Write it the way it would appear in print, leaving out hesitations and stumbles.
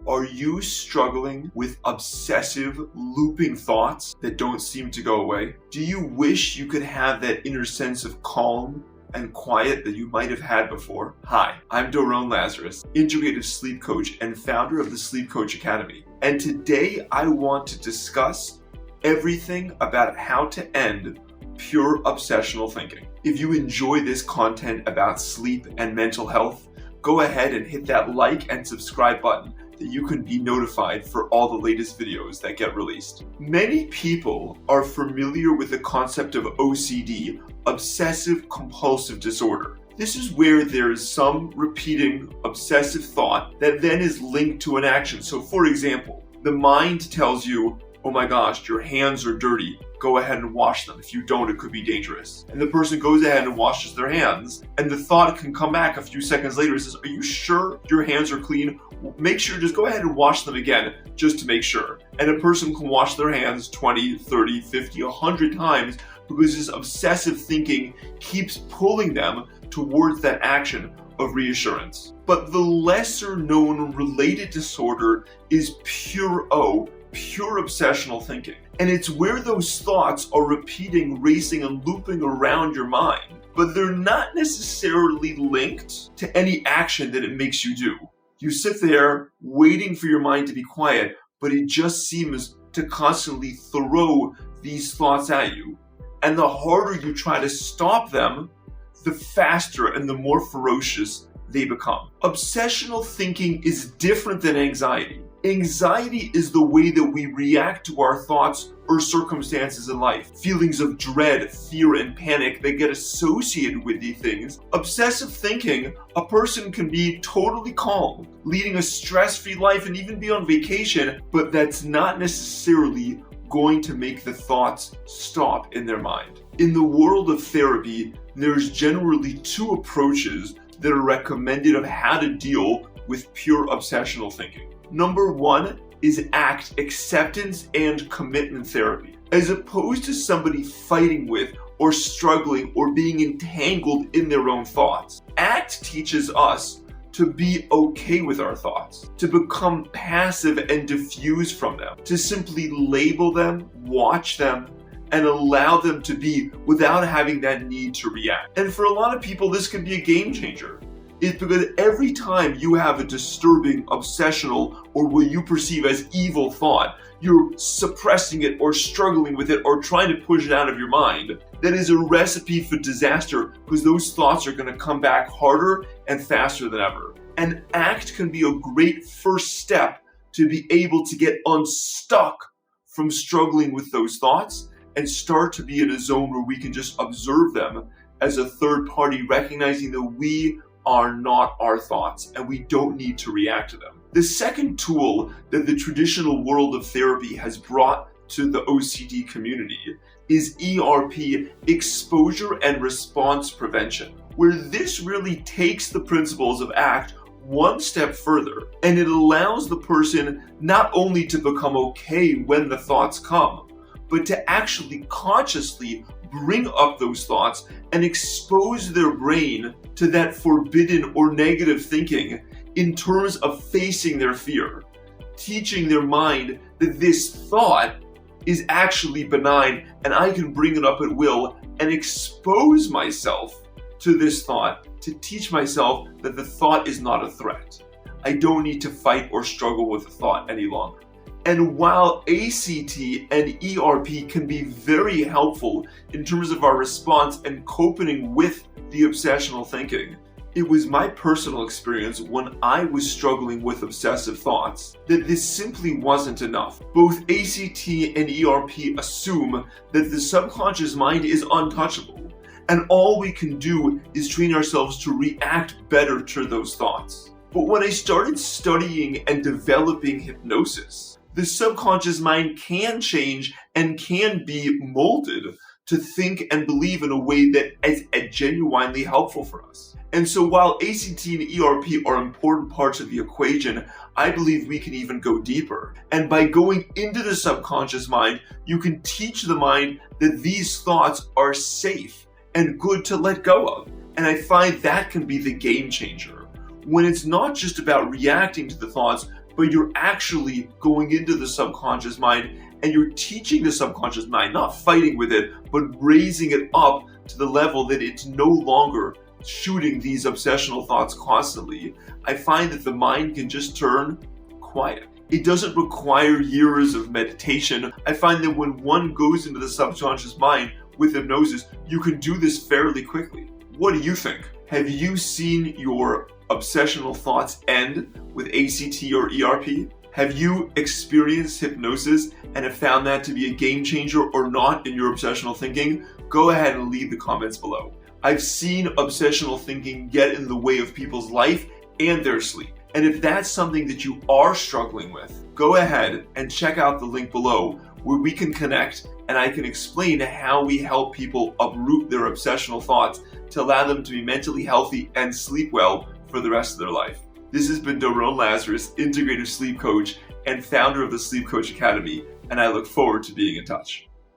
Are you struggling with obsessive, looping thoughts that don't seem to go away? Do you wish you could have that inner sense of calm and quiet that you might have had before? Hi, I'm Doron Lazarus, Integrative sleep coach and founder of the Sleep Coach Academy. And today I want to discuss everything about how to end pure obsessional thinking. If you enjoy this content about sleep and mental health, go ahead and hit that like and subscribe button that you can be notified for all the latest videos that get released. Many people are familiar with the concept of OCD, Obsessive Compulsive Disorder. This is where there is some repeating obsessive thought that then is linked to an action. So for example, the mind tells you, oh my gosh, your hands are dirty. Go ahead and wash them. If you don't, it could be dangerous. And the person goes ahead and washes their hands. And the thought can come back a few seconds later and says, are you sure your hands are clean? Make sure, just go ahead and wash them again, just to make sure. And a person can wash their hands 20, 30, 50, 100 times because this obsessive thinking keeps pulling them towards that action of reassurance. But the lesser known related disorder is pure obsessional thinking. And it's where those thoughts are repeating, racing, and looping around your mind, but they're not necessarily linked to any action that it makes you do. You sit there waiting for your mind to be quiet, but it just seems to constantly throw these thoughts at you. And the harder you try to stop them, the faster and the more ferocious they become. Obsessional thinking is different than anxiety. Anxiety is the way that we react to our thoughts or circumstances in life. Feelings of dread, fear, and panic that get associated with these things. Obsessive thinking, a person can be totally calm, leading a stress-free life and even be on vacation, but that's not necessarily going to make the thoughts stop in their mind. In the world of therapy, there's generally two approaches that are recommended of how to deal with pure obsessional thinking. Number one is ACT, acceptance and commitment therapy. As opposed to somebody fighting with or struggling or being entangled in their own thoughts, ACT teaches us to be okay with our thoughts, to become passive and diffuse from them, to simply label them, watch them, and allow them to be without having that need to react. And for a lot of people, this can be a game changer. It's because every time you have a disturbing, obsessional, or what you perceive as evil thought, you're suppressing it or struggling with it or trying to push it out of your mind. That is a recipe for disaster because those thoughts are going to come back harder and faster than ever. And ACT can be a great first step to be able to get unstuck from struggling with those thoughts and start to be in a zone where we can just observe them as a third party, recognizing that we are not our thoughts and we don't need to react to them. The second tool that the traditional world of therapy has brought to the OCD community is ERP, exposure and response prevention, where this really takes the principles of ACT one step further, and it allows the person not only to become okay when the thoughts come, but to actually consciously bring up those thoughts and expose their brain to that forbidden or negative thinking in terms of facing their fear, teaching their mind that this thought is actually benign and I can bring it up at will and expose myself to this thought to teach myself that the thought is not a threat. I don't need to fight or struggle with the thought any longer. And while ACT and ERP can be very helpful in terms of our response and coping with the obsessional thinking, it was my personal experience when I was struggling with obsessive thoughts that this simply wasn't enough. Both ACT and ERP assume that the subconscious mind is untouchable, and all we can do is train ourselves to react better to those thoughts. But when I started studying and developing hypnosis, the subconscious mind can change and can be molded to think and believe in a way that is genuinely helpful for us. And so while ACT and ERP are important parts of the equation, I believe we can even go deeper. And by going into the subconscious mind, you can teach the mind that these thoughts are safe and good to let go of. And I find that can be the game changer. When it's not just about reacting to the thoughts, but you're actually going into the subconscious mind and you're teaching the subconscious mind, not fighting with it, but raising it up to the level that it's no longer shooting these obsessional thoughts constantly, I find that the mind can just turn quiet. It doesn't require years of meditation. I find that when one goes into the subconscious mind with hypnosis, you can do this fairly quickly. What do you think? Have you seen your obsessional thoughts end with ACT or ERP? Have you experienced hypnosis and have found that to be a game changer or not in your obsessional thinking? Go ahead and leave the comments below. I've seen obsessional thinking get in the way of people's life and their sleep. And if that's something that you are struggling with, go ahead and check out the link below where we can connect and I can explain how we help people uproot their obsessional thoughts to allow them to be mentally healthy and sleep well for the rest of their life. This has been Doron Lazarus, Integrative Sleep Coach and founder of the Sleep Coach Academy, and I look forward to being in touch.